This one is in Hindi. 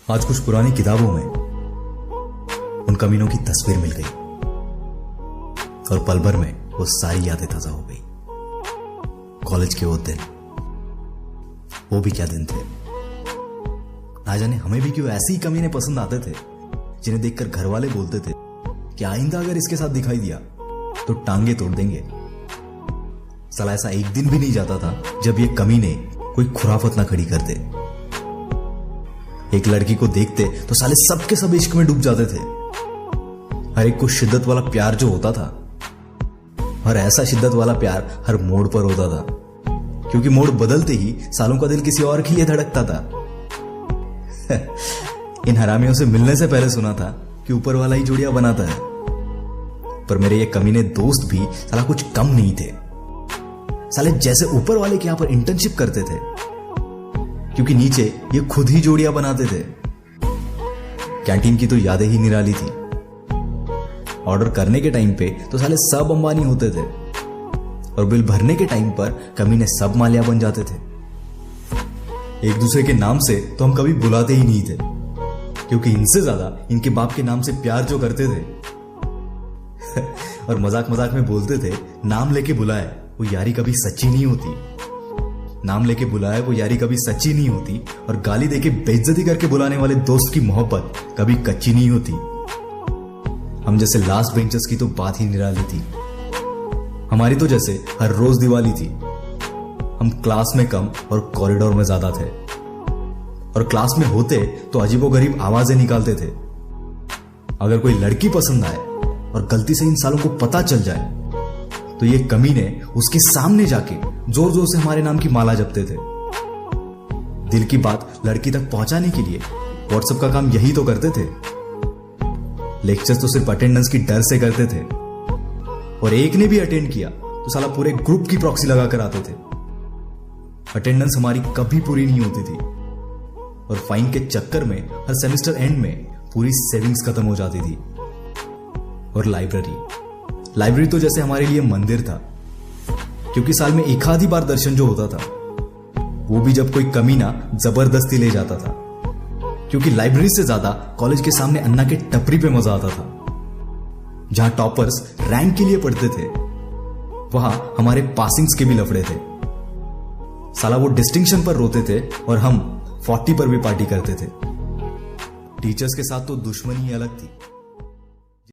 आज कुछ पुरानी किताबों में उन कमीनों की तस्वीर मिल गई और पल भर में वो सारी यादें ताजा हो गई। कॉलेज के वो दिन, वो भी क्या दिन थे। ना जाने हमें भी क्यों ऐसे ही कमीने पसंद आते थे जिन्हें देखकर घर वाले बोलते थे कि आइंदा अगर इसके साथ दिखाई दिया तो टांगे तोड़ देंगे। साला ऐसा एक दिन भी नहीं जाता था जब ये कमीने कोई खुराफत ना खड़ी करते। एक लड़की को देखते तो साले सबके सब इश्क में डूब जाते थे। हर एक को शिद्दत वाला प्यार जो होता था, और ऐसा शिद्दत वाला प्यार हर मोड़ पर होता था, क्योंकि मोड़ बदलते ही सालों का दिल किसी और के लिए धड़कता था। इन हरामियों से मिलने से पहले सुना था कि ऊपर वाला ही जोड़ियां बनाता है, पर मेरे ये कमीने दोस्त भी साला कुछ कम नहीं थे। साले जैसे ऊपर वाले के यहां पर इंटर्नशिप करते थे, क्योंकि नीचे ये खुद ही जोड़ियां बनाते थे। कैंटीन की तो यादें ही निराली थी। ऑर्डर करने के टाइम पे तो साले सब अंबानी होते थे, और बिल भरने के टाइम पर कमीने सब मालिया बन जाते थे। एक दूसरे के नाम से तो हम कभी बुलाते ही नहीं थे, क्योंकि इनसे ज्यादा इनके बाप के नाम से प्यार जो करते थे। और मजाक मजाक में बोलते थे, नाम लेके बुलाए वो यारी कभी सच्ची नहीं होती। नाम लेके बुलाए वो यारी कभी सच्ची नहीं होती, और गाली देके बेइज्जती करके बुलाने वाले दोस्त की मोहब्बत कभी कच्ची नहीं होती। हम जैसे लास्ट बेंचर्स की तो बात ही निराली थी। हमारी तो जैसे हर रोज दिवाली थी। हम क्लास में कम और कॉरिडोर में ज्यादा थे, और क्लास में होते तो अजीबोगरीब आवाजें निकालते थे। अगर कोई लड़की पसंद आए और गलती से इन सालों को पता चल जाए तो ये कमीने उसके सामने जाके जोर जोर से हमारे नाम की माला जपते थे। दिल की बात लड़की तक पहुंचाने के लिए व्हाट्सएप का काम यही तो करते थे। लेक्चर्स तो सिर्फ अटेंडेंस की डर से करते थे, और एक ने भी अटेंड किया तो साला पूरे ग्रुप की प्रॉक्सी लगा कर आते थे। अटेंडेंस हमारी कभी पूरी नहीं होती थी, और फाइन के चक्कर में हर सेमेस्टर एंड में पूरी सेविंग्स खत्म हो जाती थी। और लाइब्रेरी तो जैसे हमारे लिए मंदिर था, क्योंकि साल में एक आधी बार दर्शन जो होता था वो भी जब कोई कमीना जबरदस्ती ले जाता था, क्योंकि लाइब्रेरी से ज्यादा कॉलेज के सामने अन्ना के टपरी पे मजा आता था। जहां टॉपर्स रैंक के लिए पढ़ते थे, वहां हमारे पासिंग्स के भी लफड़े थे। साला वो डिस्टिंक्शन पर रोते थे और हम 40 पर भी पार्टी करते थे। टीचर्स के साथ तो दुश्मनी ही अलग थी।